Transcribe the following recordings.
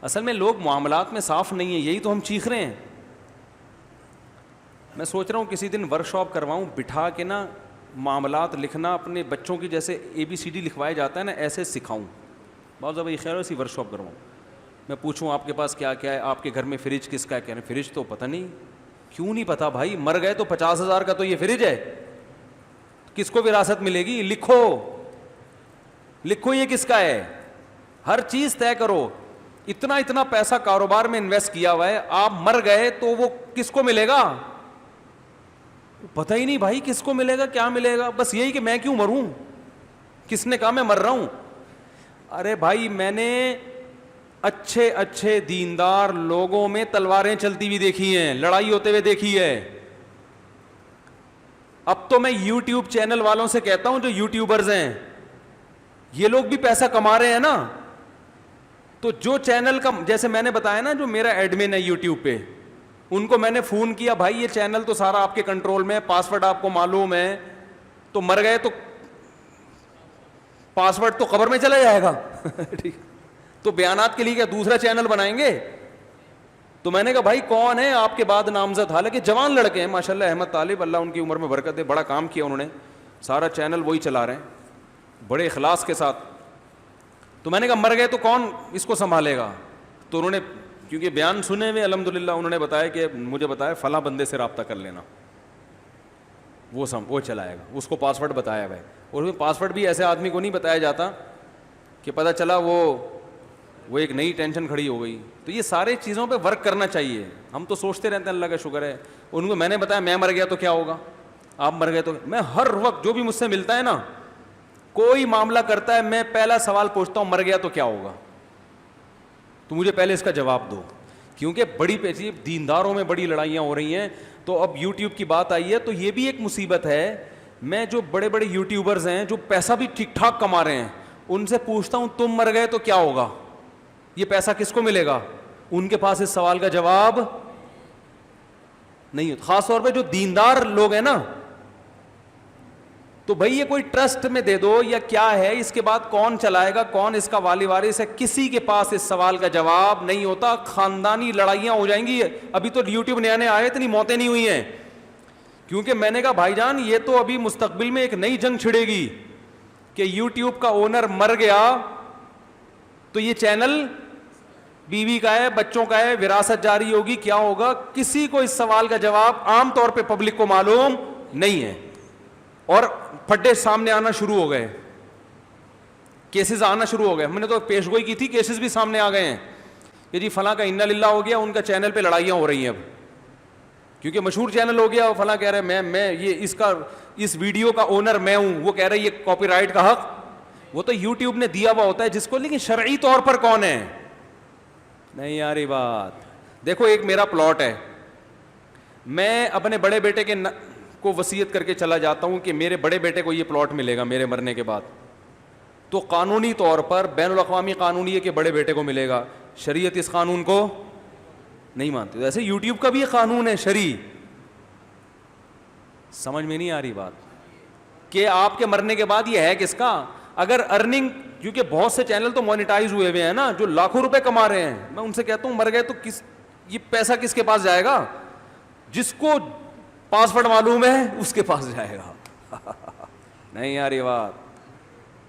اصل میں لوگ معاملات میں صاف نہیں ہیں, یہی تو ہم چیخ رہے ہیں. میں سوچ رہا ہوں کسی دن ورک شاپ کرواؤں, بٹھا کے نا معاملات لکھنا اپنے بچوں کی جیسے ABCD لکھوایا جاتا ہے نا, ایسے سکھاؤں. بہت زیادہ خیر ہے, اسی ورک شاپ کرواؤں. میں پوچھوں آپ کے پاس کیا کیا ہے, آپ کے گھر میں فریج کس کا ہے, کہہ رہے ہیں فریج تو پتہ نہیں. کیوں نہیں پتا بھائی, مر گئے تو 50,000 کا تو یہ فریج ہے, کس کو وراثت ملے گی؟ لکھو لکھو یہ کس کا ہے, ہر چیز طے کرو. اتنا اتنا پیسہ کاروبار میں انویسٹ کیا ہوا ہے, آپ مر گئے تو وہ کس کو ملے گا؟ پتہ ہی نہیں بھائی کس کو ملے گا, کیا ملے گا. بس یہی کہ میں کیوں مروں, کس نے کہا میں مر رہا ہوں؟ ارے بھائی میں نے اچھے اچھے دیندار لوگوں میں تلواریں چلتی ہوئی دیکھی ہیں, لڑائی ہوتے ہوئے دیکھی ہے. اب تو میں یوٹیوب چینل والوں سے کہتا ہوں, جو یوٹیوبرز ہیں یہ لوگ بھی پیسہ کما رہے ہیں نا, تو جو چینل کا, جیسے میں نے بتایا نا جو میرا ایڈمن ہے یوٹیوب پہ, ان کو میں نے فون کیا, بھائی یہ چینل تو سارا آپ کے کنٹرول میں ہے, پاسورڈ آپ کو معلوم ہے, تو مر گئے تو پاسورڈ تو قبر میں چلا جائے گا. ٹھیک, تو بیانات کے لیے کیا دوسرا چینل بنائیں گے؟ تو میں نے کہا بھائی کون ہے آپ کے بعد نامزد؟ حالانکہ جوان لڑکے ہیں ماشاءاللہ, احمد طالب, اللہ ان کی عمر میں برکت دے, بڑا کام کیا انہوں نے, سارا چینل وہی چلا رہے ہیں بڑے اخلاص کے ساتھ. تو میں نے کہا مر گئے تو کون اس کو سنبھالے گا؟ تو انہوں نے, کیونکہ بیان سنے ہوئے الحمدللہ, انہوں نے بتایا کہ مجھے بتایا فلاں بندے سے رابطہ کر لینا, وہ چلائے گا. اس کو پاسورڈ بتایا ہوا ہے, اور پاسورڈ بھی ایسے آدمی کو نہیں بتایا جاتا کہ پتہ چلا وہ ایک نئی ٹینشن کھڑی ہو گئی. تو یہ سارے چیزوں پہ ورک کرنا چاہیے. ہم تو سوچتے رہتے ہیں اللہ کا شکر ہے. ان کو میں نے بتایا میں مر گیا تو کیا ہوگا, آپ مر گئے تو. میں ہر وقت جو بھی مجھ سے ملتا ہے نا, کوئی معاملہ کرتا ہے, میں پہلا سوال پوچھتا ہوں مر گیا تو کیا ہوگا, تو مجھے پہلے اس کا جواب دو. کیونکہ بڑی پیچیدہ دینداروں میں بڑی لڑائیاں ہو رہی ہیں. تو اب یوٹیوب کی بات آئی ہے تو یہ بھی ایک مصیبت ہے. میں جو بڑے بڑے یوٹیوبرز ہیں جو پیسہ بھی ٹھیک ٹھاک کما رہے ہیں, ان سے پوچھتا ہوں تم مر گئے تو کیا ہوگا, یہ پیسہ کس کو ملے گا؟ ان کے پاس اس سوال کا جواب نہیں ہوتا. خاص طور پہ جو دیندار لوگ ہیں نا, تو بھائی یہ کوئی ٹرسٹ میں دے دو یا کیا ہے, اس کے بعد کون چلائے گا, کون اس کا والی وارث ہے, کسی کے پاس اس سوال کا جواب نہیں ہوتا. خاندانی لڑائیاں ہو جائیں گی. ابھی تو یوٹیوب نئے آئے, اتنی موتیں نہیں ہوئی ہیں, کیونکہ میں نے کہا بھائی جان یہ تو ابھی مستقبل میں ایک نئی جنگ چھڑے گی کہ یوٹیوب کا اونر مر گیا تو یہ چینل بیوی کا ہے, بچوں کا ہے, وراثت جاری ہوگی, کیا ہوگا؟ کسی کو اس سوال کا جواب عام طور پہ پبلک کو معلوم نہیں ہے. اور پھڈے سامنے آنا شروع ہو گئے, کیسز آنا شروع ہو گئے. ہم نے تو پیش گوئی کی تھی, کیسز بھی سامنے آ گئے ہیں کہ جی فلاں کا انا للہ ہو گیا, ان کا چینل پہ لڑائیاں ہو رہی ہیں اب, کیونکہ مشہور چینل ہو گیا. فلاں کہہ رہے ہیں میں یہ اس ویڈیو کا اونر میں ہوں, وہ کہہ رہے ہیں یہ کاپی رائٹ کا حق وہ تو یوٹیوب نے دیا ہوا ہوتا ہے جس کو, لیکن شرعی طور پر کون ہے؟ نہیں یار یہ بات دیکھو, ایک میرا پلاٹ ہے, میں اپنے بڑے بیٹے کے کو وصیت کر کے چلا جاتا ہوں کہ میرے بڑے بیٹے کو یہ پلاٹ ملے گا میرے مرنے کے بعد, تو قانونی طور پر بین الاقوامی قانون یہ کہ بڑے بیٹے کو ملے گا. شریعت اس قانون کو نہیں مانتی. ویسے یوٹیوب کا بھی یہ قانون ہے شرعی. سمجھ میں نہیں آ رہی بات کہ آپ کے مرنے کے بعد یہ ہے کس کا؟ اگر ارننگ, کیونکہ بہت سے چینل تو مونیٹائز ہوئے ہوئے ہیں نا جو لاکھوں روپے کما رہے ہیں, میں ان سے کہتا ہوں مر گئے تو یہ پیسہ کس کے پاس جائے گا؟ جس کو پاسورڈ معلوم ہے اس کے پاس جائے گا. نہیں یار یہ بات,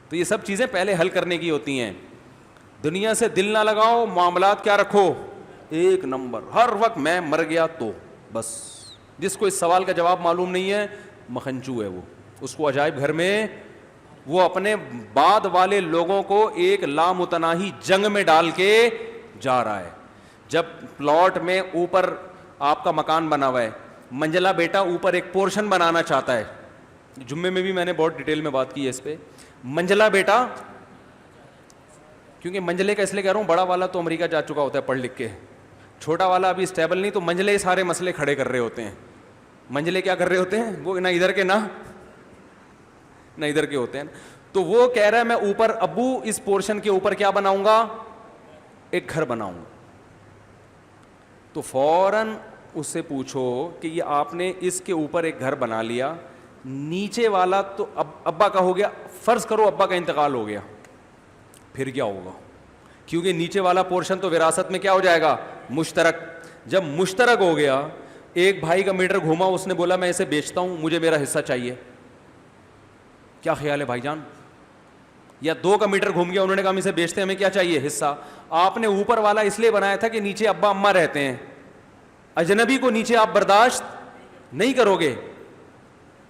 تو یہ سب چیزیں پہلے حل کرنے کی ہوتی ہیں. دنیا سے دل نہ لگاؤ, معاملات کیا رکھو ایک نمبر. ہر وقت میں مر گیا تو بس, جس کو اس سوال کا جواب معلوم نہیں ہے مکھنچو ہے وہ, اس کو عجائب گھر میں وہ اپنے بعد والے لوگوں کو ایک لامتناہی جنگ میں ڈال کے جا رہا ہے. جب پلاٹ میں اوپر آپ کا مکان بنا ہوا ہے, منجلہ بیٹا اوپر ایک پورشن بنانا چاہتا ہے, جمعے میں بھی میں نے بہت ڈیٹیل میں بات کی ہے اس پہ. منجلہ بیٹا, کیونکہ منجلے کا اس لیے کہہ رہا ہوں, بڑا والا تو امریکہ جا چکا ہوتا ہے پڑھ لکھ کے, چھوٹا والا ابھی اسٹیبل نہیں, تو منجلے سارے مسئلے کھڑے کر رہے ہوتے ہیں. منجلے کیا کر رہے ہوتے ہیں, وہ نہ ادھر کے نہ ادھر کے ہوتے ہیں. تو وہ کہہ رہا ہے میں اوپر, ابو اس پورشن کے اوپر کیا بناؤں گا, ایک گھر بناؤں گا. تو فوراً اس سے پوچھو کہ یہ آپ نے اس کے اوپر ایک گھر بنا لیا, نیچے والا تو ابا کا ہو گیا, فرض کرو ابا کا انتقال ہو گیا, پھر کیا ہوگا؟ کیونکہ نیچے والا پورشن تو وراثت میں کیا ہو جائے گا؟ مشترک. جب مشترک ہو گیا, ایک بھائی کا میٹر گھوما, اس نے بولا میں اسے بیچتا ہوں, مجھے میرا حصہ چاہیے. کیا خیال ہے بھائی جان؟ یا 2 کا میٹر گھوم گیا, انہوں نے کہا ہم اسے بیچتے ہیں, ہمیں کیا چاہیے؟ حصہ. آپ نے اوپر والا اس لیے بنایا تھا کہ نیچے ابا اماں رہتے ہیں, اجنبی کو نیچے آپ برداشت نہیں کرو گے,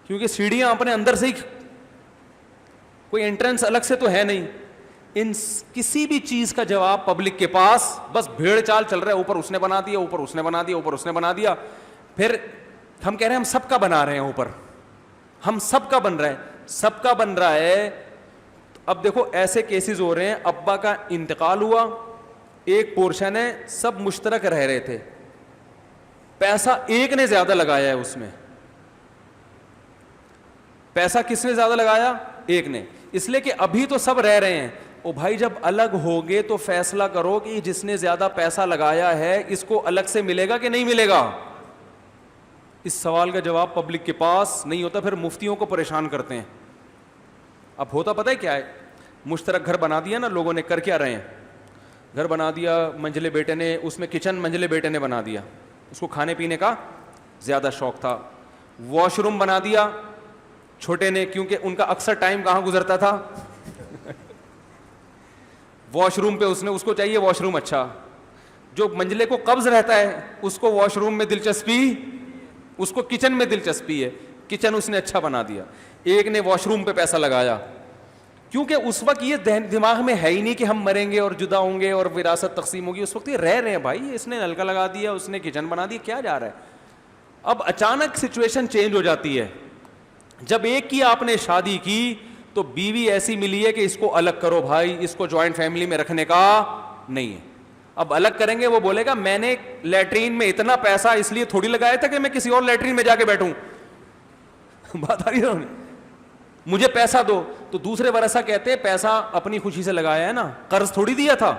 کیونکہ سیڑھیاں اپنے اندر سے ہی, کوئی انٹرنس الگ سے تو ہے نہیں. ان کسی بھی چیز کا جواب پبلک کے پاس بس بھیڑ چال چل رہا ہے, اوپر اس نے بنا دیا, اوپر اس نے بنا دیا, اوپر اس نے بنا دیا. پھر ہم کہہ رہے ہیں ہم سب کا بنا رہے ہیں, اوپر ہم سب کا بن رہا ہے, سب کا بن رہا ہے. اب دیکھو ایسے کیسز ہو رہے ہیں, ابا کا انتقال ہوا, ایک پورشن ہے, سب مشترک رہ رہے تھے, پیسہ ایک نے زیادہ لگایا ہے اس میں. پیسہ کس نے زیادہ لگایا؟ ایک نے. اس لیے کہ ابھی تو سب رہ رہے ہیں. او بھائی جب الگ ہوگے تو فیصلہ کرو کہ جس نے زیادہ پیسہ لگایا ہے اس کو الگ سے ملے گا کہ نہیں ملے گا. اس سوال کا جواب پبلک کے پاس نہیں ہوتا, پھر مفتیوں کو پریشان کرتے ہیں. اب ہوتا پتہ ہے کیا ہے, مشترک گھر بنا دیا نا لوگوں نے, کر کیا رہے ہیں, گھر بنا دیا, منجلے بیٹے نے, اس میں کچن منجلے بیٹے نے بنا دیا, اس کو کھانے پینے کا زیادہ شوق تھا. واش روم بنا دیا چھوٹے نے, کیونکہ ان کا اکثر ٹائم کہاں گزرتا تھا؟ واش روم پہ. اس کو چاہیے واش روم اچھا. جو منجلے کو قبض رہتا ہے اس کو واش روم میں دلچسپی, اس کو کچن میں دلچسپی ہے, کچن اس نے اچھا بنا دیا. ایک نے واش روم پہ پیسہ لگایا, کیونکہ اس وقت یہ دماغ میں ہے ہی نہیں کہ ہم مریں گے اور جدا ہوں گے اور وراثت تقسیم ہوگی. اس وقت یہ رہ رہے ہیں بھائی, اس نے نلکا لگا دیا, اس نے کچن بنا دی, کیا جا رہا ہے. اب اچانک سچویشن چینج ہو جاتی ہے. جب ایک کی آپ نے شادی کی تو بیوی ایسی ملی ہے کہ اس کو الگ کرو بھائی, اس کو جوائنٹ فیملی میں رکھنے کا نہیں ہے. اب الگ کریں گے, وہ بولے گا میں نے لیٹرین میں اتنا پیسہ اس لیے تھوڑی لگایا تھا کہ میں کسی اور لیٹرین میں جا کے بیٹھوں. بات آ رہی ہے, مجھے پیسہ دو. تو دوسرے ورثہ کہتے ہیں پیسہ اپنی خوشی سے لگایا ہے نا, قرض تھوڑی دیا تھا.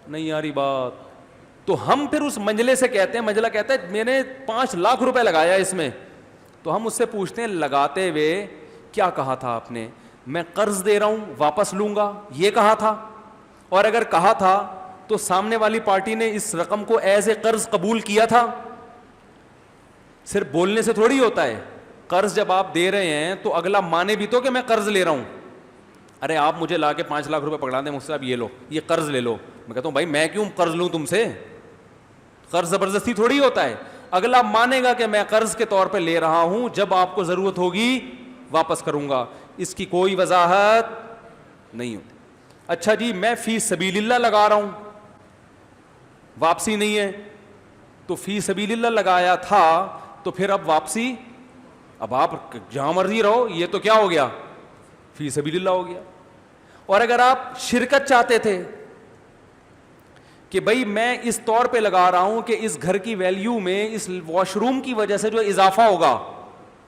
نہیں آ رہی بات. تو ہم پھر اس منجلے سے کہتے ہیں, منجلہ کہتا ہے میں نے 5 لاکھ روپے لگایا اس میں. تو ہم اس سے پوچھتے ہیں لگاتے ہوئے کیا کہا تھا آپ نے؟ میں قرض دے رہا ہوں واپس لوں گا, یہ کہا تھا؟ اور اگر کہا تھا تو سامنے والی پارٹی نے اس رقم کو ایز اے قرض قبول کیا تھا؟ صرف بولنے سے تھوڑی ہوتا ہے. قرض جب آپ دے رہے ہیں تو اگلا مانے بھی تو کہ میں قرض لے رہا ہوں. ارے آپ مجھے لا کے 5 لاکھ روپے پکڑا دیں مجھ سے, اب یہ لو, یہ قرض لے لو. میں کہتا ہوں بھائی میں کیوں قرض لوں تم سے؟ قرض زبردستی تھوڑی ہوتا ہے. اگلا مانے گا کہ میں قرض کے طور پہ لے رہا ہوں, جب آپ کو ضرورت ہوگی واپس کروں گا. اس کی کوئی وضاحت نہیں ہوتی. اچھا جی میں فی سبیل اللہ لگا رہا ہوں, واپسی نہیں ہے. تو فی سبیل اللہ لگایا تھا تو پھر اب واپسی, اب آپ جہاں مرضی رہو, یہ تو کیا ہو گیا؟ فی سبیل اللہ ہو گیا. اور اگر آپ شرکت چاہتے تھے کہ بھائی میں اس طور پہ لگا رہا ہوں کہ اس گھر کی ویلیو میں اس واش روم کی وجہ سے جو اضافہ ہوگا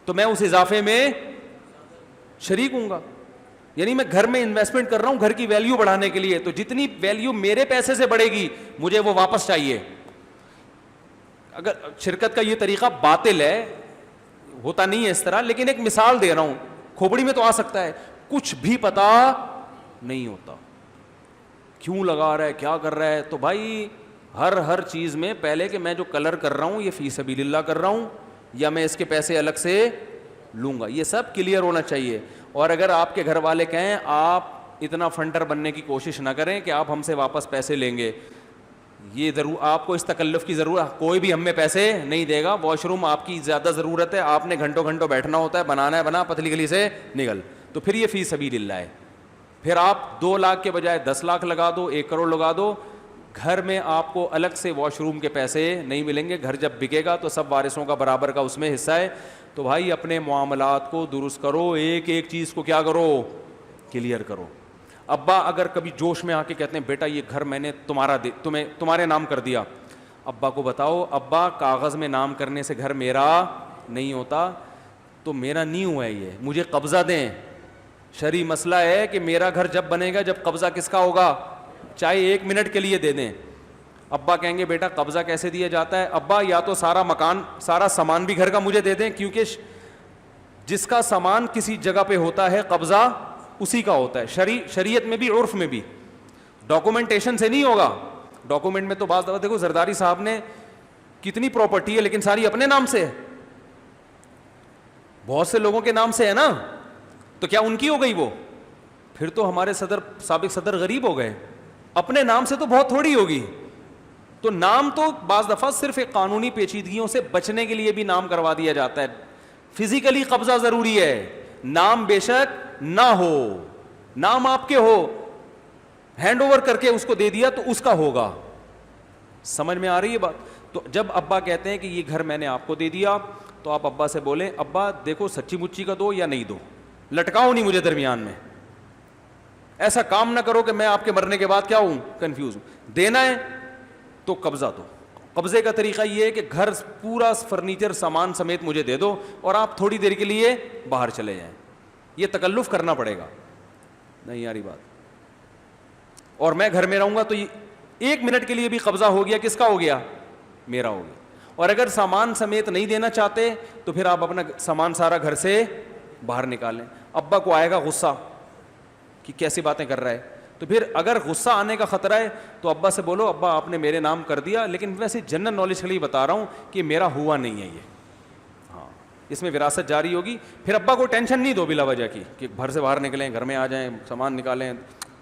تو میں اس اضافے میں شریک ہوں گا, یعنی میں گھر میں انویسٹمنٹ کر رہا ہوں گھر کی ویلیو بڑھانے کے لیے, تو جتنی ویلیو میرے پیسے سے بڑھے گی مجھے وہ واپس چاہیے. اگر شرکت کا یہ طریقہ باطل ہے, ہوتا نہیں ہے اس طرح, لیکن ایک مثال دے رہا ہوں, کھوپڑی میں تو آ سکتا ہے. کچھ بھی پتا نہیں ہوتا کیوں لگا رہا ہے, کیا کر رہا ہے. تو بھائی ہر چیز میں پہلے کہ میں جو کلر کر رہا ہوں یہ فی سبیل اللہ کر رہا ہوں یا میں اس کے پیسے الگ سے لوں گا, یہ سب کلیئر ہونا چاہیے. اور اگر آپ کے گھر والے کہیں آپ اتنا فنڈر بننے کی کوشش نہ کریں کہ آپ ہم سے واپس پیسے لیں گے, یہ ضرور آپ کو اس تکلف کی ضرورت, کوئی بھی ہم میں پیسے نہیں دے گا. واش روم آپ کی زیادہ ضرورت ہے, آپ نے گھنٹوں گھنٹوں بیٹھنا ہوتا ہے, بنانا ہے بنا, پتلی گلی سے نکل, تو پھر یہ فی سبیل اللہ ہے. پھر آپ 2 لاکھ کے بجائے 10 لاکھ لگا دو, 1 کروڑ لگا دو, گھر میں آپ کو الگ سے واش روم کے پیسے نہیں ملیں گے. گھر جب بکے گا تو سب وارثوں کا برابر کا اس میں حصہ ہے. تو بھائی اپنے معاملات کو درست کرو, ایک ایک چیز کو کیا کرو, کلیئر کرو. ابا اگر کبھی جوش میں آ کے کہتے ہیں بیٹا یہ گھر میں نے تمہارے نام کر دیا, ابا کو بتاؤ ابا کاغذ میں نام کرنے سے گھر میرا نہیں ہوتا, تو میرا نہیں ہوا ہے, یہ مجھے قبضہ دیں. شرعی مسئلہ ہے کہ میرا گھر جب بنے گا جب قبضہ کس کا ہوگا, چاہے 1 منٹ کے لیے دے دیں. ابا کہیں گے بیٹا قبضہ کیسے دیا جاتا ہے؟ ابا یا تو سارا مکان سارا سامان بھی گھر کا مجھے دے دیں, کیونکہ جس کا سامان کسی جگہ پہ ہوتا ہے قبضہ اسی کا ہوتا ہے. شریعت میں بھی عرف میں بھی ڈاکومنٹیشن سے نہیں ہوگا. ڈاکومنٹ میں تو بعض دفعہ دیکھو زرداری صاحب نے کتنی پراپرٹی ہے لیکن ساری اپنے نام سے ہے, بہت سے لوگوں کے نام سے ہے نا, تو کیا ان کی ہو گئی وہ؟ پھر تو ہمارے سابق صدر غریب ہو گئے. اپنے نام سے تو بہت تھوڑی ہوگی. تو نام تو بعض دفعہ صرف ایک قانونی پیچیدگیوں سے بچنے کے لیے بھی نام کروا دیا جاتا ہے. فزیکلی قبضہ ضروری ہے, نام بے شک نہ ہو, نام آپ کے ہو, ہینڈ اوور کر کے اس کو دے دیا تو اس کا ہوگا. سمجھ میں آ رہی ہے بات؟ تو جب ابا کہتے ہیں کہ یہ گھر میں نے آپ کو دے دیا, تو آپ ابا سے بولیں ابا دیکھو سچی مچی کا دو یا نہیں دو, لٹکاؤ نہیں مجھے درمیان میں. ایسا کام نہ کرو کہ میں آپ کے مرنے کے بعد کیا ہوں, کنفیوز ہوں. دینا ہے تو قبضہ دو. قبضے کا طریقہ یہ ہے کہ گھر پورا فرنیچر سامان سمیت مجھے دے دو اور آپ تھوڑی دیر کے لیے باہر چلے جائیں. یہ تکلف کرنا پڑے گا, نہیں یاری بات. اور میں گھر میں رہوں گا تو یہ 1 منٹ کے لیے بھی قبضہ ہو گیا, کس کا ہو گیا؟ میرا ہو گیا. اور اگر سامان سمیت نہیں دینا چاہتے تو پھر آپ اپنا سامان سارا گھر سے باہر نکالیں. ابا کو آئے گا غصہ کہ کیسی باتیں کر رہا ہے, تو پھر اگر غصہ آنے کا خطرہ ہے تو ابا سے بولو ابا آپ نے میرے نام کر دیا, لیکن ویسے جنرل نالج کے لیے بتا رہا ہوں کہ میرا ہوا نہیں ہے یہ, ہاں اس میں وراثت جاری ہوگی. پھر ابا کو ٹینشن نہیں دو بلا وجہ کی کہ گھر سے باہر نکلیں, گھر میں آ جائیں, سامان نکالیں,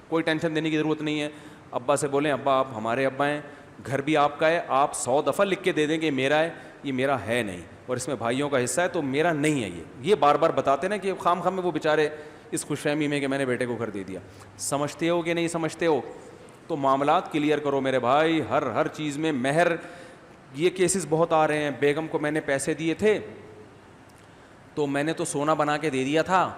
کوئی ٹینشن دینے کی ضرورت نہیں ہے. ابا سے بولیں ابا آپ ہمارے ابا ہیں, گھر بھی آپ کا ہے, آپ 100 دفعہ لکھ کے دے دیں کہ میرا ہے, یہ میرا ہے نہیں, اور اس میں بھائیوں کا حصہ ہے تو میرا نہیں ہے یہ بار بار بتاتے نا کہ خام خام میں وہ بیچارے اس خوش فہمی میں کہ میں نے بیٹے کو گھر دے دیا. سمجھتے ہو کہ نہیں سمجھتے ہو؟ تو معاملات کلیئر کرو میرے بھائی, ہر چیز میں مہر. یہ کیسز بہت آ رہے ہیں, بیگم کو میں نے پیسے دیے تھے تو میں نے تو سونا بنا کے دے دیا تھا,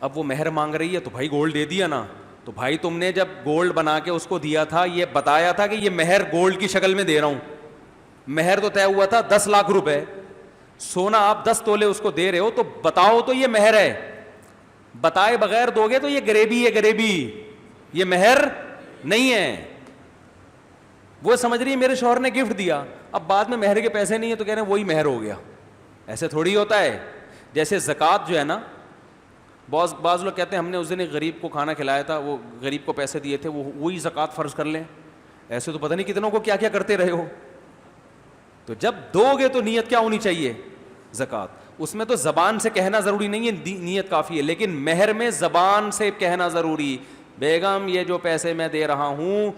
اب وہ مہر مانگ رہی ہے تو بھائی گولڈ دے دیا نا. تو بھائی تم نے جب گولڈ بنا کے اس کو دیا تھا یہ بتایا تھا کہ یہ مہر گولڈ کی شکل میں دے رہا ہوں. مہر تو طے ہوا تھا 10 لاکھ روپے, سونا آپ 10 تولے اس کو دے رہے ہو, تو بتاؤ تو یہ مہر ہے. بتائے بغیر دو گے تو یہ گریبی ہے, گریبی, یہ مہر نہیں ہے. وہ سمجھ رہی ہے میرے شوہر نے گفٹ دیا, اب بعد میں مہر کے پیسے نہیں ہے تو کہہ رہے ہیں وہی مہر ہو گیا. ایسے تھوڑی ہوتا ہے. جیسے زکوٰۃ جو ہے نا, بعض لوگ کہتے ہیں ہم نے اس دن ایک غریب کو کھانا کھلایا تھا, وہ غریب کو پیسے دیے تھے, وہی زکوٰۃ فرض کر لیں. ایسے تو پتہ نہیں کتنوں کو کیا کیا کرتے رہے ہو. تو جب دو گے تو نیت کیا ہونی چاہیے؟ زکوٰۃ. اس میں تو زبان سے کہنا ضروری نہیں ہے, نیت کافی ہے, لیکن مہر میں زبان سے کہنا ضروری. بیگم یہ جو پیسے میں دے رہا ہوں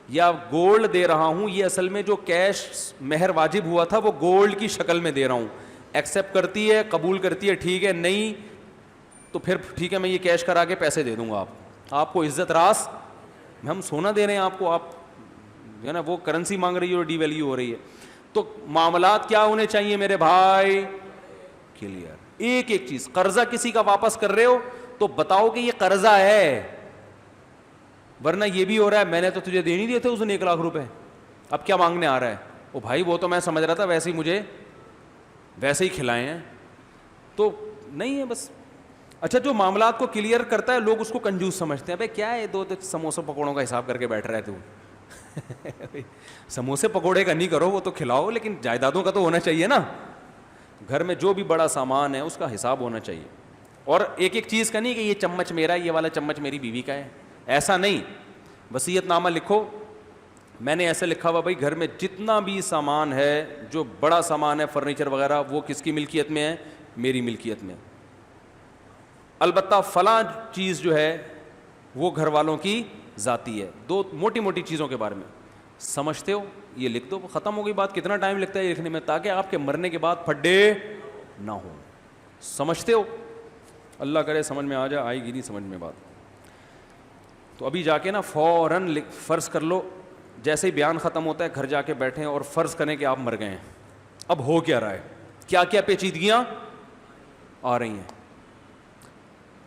یا گولڈ دے رہا ہوں, یہ اصل میں جو کیش مہر واجب ہوا تھا وہ گولڈ کی شکل میں دے رہا ہوں. ایکسیپٹ کرتی ہے, قبول کرتی ہے, ٹھیک ہے, نہیں تو پھر ٹھیک ہے میں یہ کیش کرا کے پیسے دے دوں گا. آپ کو عزت راس, ہم سونا دے رہے ہیں آپ کو, آپ جو ہے نا وہ کرنسی مانگ رہی ہے اور ڈی ویلیو ہو رہی ہے. تو معاملات کیا ہونے چاہیے میرے بھائی؟ کلیئر. ایک ایک چیز. قرضہ کسی کا واپس کر رہے ہو تو بتاؤ کہ یہ قرضہ ہے, ورنہ یہ بھی ہو رہا ہے میں نے تو تجھے دے نہیں دیے تھے اس دن 1 لاکھ روپے, اب کیا مانگنے آ رہا ہے؟ او بھائی وہ تو میں سمجھ رہا تھا ویسے ہی مجھے ویسے ہی کھلائے ہیں, تو نہیں ہے بس. اچھا جو معاملات کو کلیئر کرتا ہے لوگ اس کو کنجوس سمجھتے ہیں. بھائی کیا ہے 2 سموسے پکوڑوں کا حساب کر کے بیٹھ رہا ہے تو سموسے پکوڑے کا نہیں کرو, وہ تو کھلاؤ, لیکن جائیدادوں کا تو ہونا چاہیے نا. گھر میں جو بھی بڑا سامان ہے اس کا حساب ہونا چاہیے. اور ایک ایک چیز کا نہیں کہ یہ چمچ میرا ہے, یہ والا چمچ میری بیوی کا ہے, ایسا نہیں. وصیت نامہ لکھو. میں نے ایسے لکھا ہوا بھائی گھر میں جتنا بھی سامان ہے, جو بڑا سامان ہے فرنیچر وغیرہ, وہ کس کی ملکیت میں ہے؟ میری ملکیت میں. البتہ فلاں چیز جو ہے وہ گھر والوں کی ذاتی ہے. 2 موٹی موٹی چیزوں کے بارے میں سمجھتے ہو, یہ لکھ دو, ختم ہو گئی بات. کتنا ٹائم لگتا ہے لکھنے میں تاکہ آپ کے مرنے کے بعد پھڈے نہ ہو. سمجھتے ہو؟ اللہ کرے سمجھ میں آ جائے, آئے گی نہیں سمجھ میں بات. تو ابھی جا کے نا فوراً فرض کر لو, جیسے ہی بیان ختم ہوتا ہے گھر جا کے بیٹھیں اور فرض کریں کہ آپ مر گئے ہیں. اب ہو کیا رہا ہے, کیا کیا پیچیدگیاں آ رہی ہیں.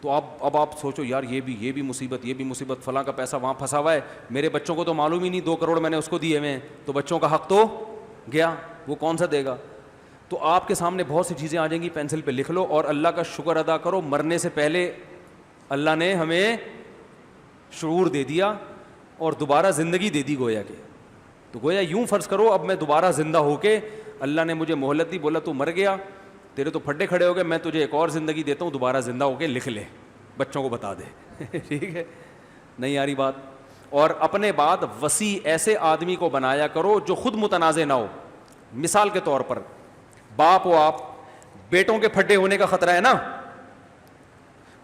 تو اب آپ سوچو یار یہ بھی مصیبت, فلاں کا پیسہ وہاں پھنسا ہوا ہے, میرے بچوں کو تو معلوم ہی نہیں 2 کروڑ میں نے اس کو دیے ہوئے ہیں, تو بچوں کا حق تو گیا, وہ کون سا دے گا. تو آپ کے سامنے بہت سی چیزیں آ جائیں گی, پینسل پہ لکھ لو اور اللہ کا شکر ادا کرو مرنے سے پہلے اللہ نے ہمیں شعور دے دیا اور دوبارہ زندگی دے دی گویا کہ. تو گویا یوں فرض کرو اب میں دوبارہ زندہ ہو کے, اللہ نے مجھے مہلت دی, بولا تو مر گیا, تیرے تو پھڈے کھڑے ہو گئے, میں تجھے ایک اور زندگی دیتا ہوں, دوبارہ زندہ ہو کے لکھ لے, بچوں کو بتا دے. ٹھیک ہے, نہیں آ رہی بات. اور اپنے بعد وسیع ایسے آدمی کو بنایا کرو جو خود متنازع نہ ہو. مثال کے طور پر باپ ہو آپ, بیٹوں کے پھڈے ہونے کا خطرہ ہے نا,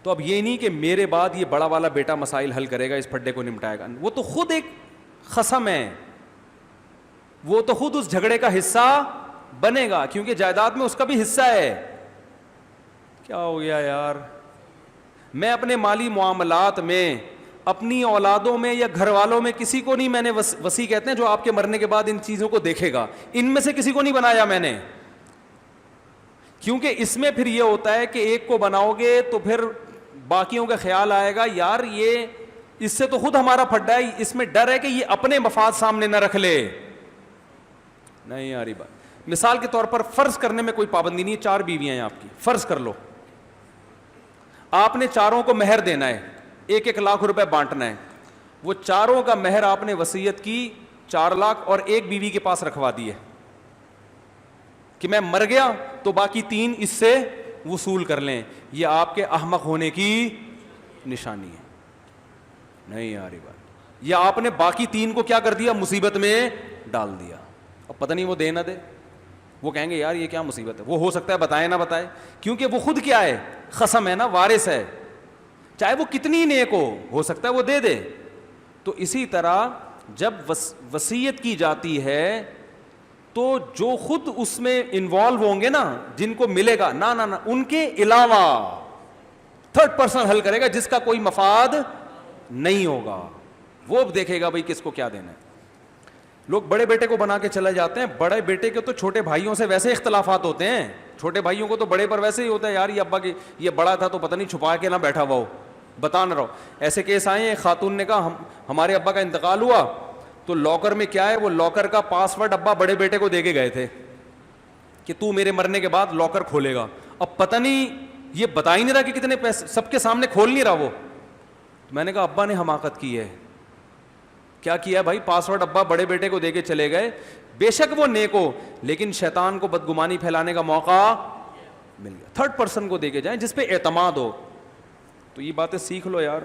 تو اب یہ نہیں کہ میرے بعد یہ بڑا والا بیٹا مسائل حل کرے گا, اس پھڈے کو نمٹائے گا. وہ تو خود ایک خصم ہے, وہ تو خود اس جھگڑے کا حصہ بنے گا, کیونکہ جائیداد میں اس کا بھی حصہ ہے. کیا ہو گیا یار, میں اپنے مالی معاملات میں اپنی اولادوں میں یا گھر والوں میں کسی کو نہیں, میں نے وسیع کہتے ہیں جو آپ کے مرنے کے بعد ان چیزوں کو دیکھے گا, ان میں سے کسی کو نہیں بنایا میں نے. کیونکہ اس میں پھر یہ ہوتا ہے کہ ایک کو بناؤ گے تو پھر باقیوں کا خیال آئے گا یار یہ اس سے تو خود ہمارا پھڈا ہے, اس میں ڈر ہے کہ یہ اپنے مفاد سامنے نہ رکھ لے. نہیں یار یہ بات, مثال کے طور پر فرض کرنے میں کوئی پابندی نہیں ہے, 4 بیویاں ہیں آپ کی, فرض کر لو آپ نے چاروں کو مہر دینا ہے, 1-1 لاکھ روپے بانٹنا ہے. وہ چاروں کا مہر آپ نے وصیت کی 4 لاکھ اور ایک بیوی کے پاس رکھوا دیے کہ میں مر گیا تو باقی 3 اس سے وصول کر لیں. یہ آپ کے احمق ہونے کی نشانی ہے. نہیں یار یہ بات, یا آپ نے باقی 3 کو کیا کر دیا, مصیبت میں ڈال دیا. اب پتہ نہیں وہ دے نہ دے, وہ کہیں گے یار یہ کیا مصیبت ہے, وہ ہو سکتا ہے بتائے نہ بتائے, کیونکہ وہ خود کیا ہے, خصم ہے نا, وارث ہے, چاہے وہ کتنی نیک ہو سکتا ہے وہ دے دے. تو اسی طرح جب وصیت کی جاتی ہے تو جو خود اس میں انوالو ہوں گے نا, جن کو ملے گا, نہ ان کے علاوہ 3rd پرسن حل کرے گا جس کا کوئی مفاد نہیں ہوگا, وہ دیکھے گا بھائی کس کو کیا دینا ہے. لوگ بڑے بیٹے کو بنا کے چلے جاتے ہیں, بڑے بیٹے کے تو چھوٹے بھائیوں سے ویسے اختلافات ہوتے ہیں, چھوٹے بھائیوں کو تو بڑے پر ویسے ہی ہوتا ہے یار یہ ابا کی یہ بڑا تھا تو پتہ نہیں چھپا کے نہ بیٹھا ہوا ہو, بتا نہ رہو. ایسے کیس آئے ہیں, خاتون نے کہا ہمارے ابا کا انتقال ہوا تو لاکر میں کیا ہے, وہ لاکر کا پاسورڈ ابا بڑے بیٹے کو دے کے گئے تھے کہ تو میرے مرنے کے بعد لاکر کھولے گا. اب پتہ نہیں یہ بتا ہی نہیں رہا کہ کتنے پیسے, سب کے سامنے کھول نہیں رہا وہ. میں نے کہا ابا نے حماقت کی ہے. کیا کیا بھائی, پاسورڈ ابا بڑے بیٹے کو دے کے چلے گئے, بے شک وہ نیک ہو لیکن شیطان کو بدگمانی پھیلانے کا موقع مل گیا. 3rd پرسن کو دے کے جائیں جس پہ اعتماد ہو. تو یہ باتیں سیکھ لو یار.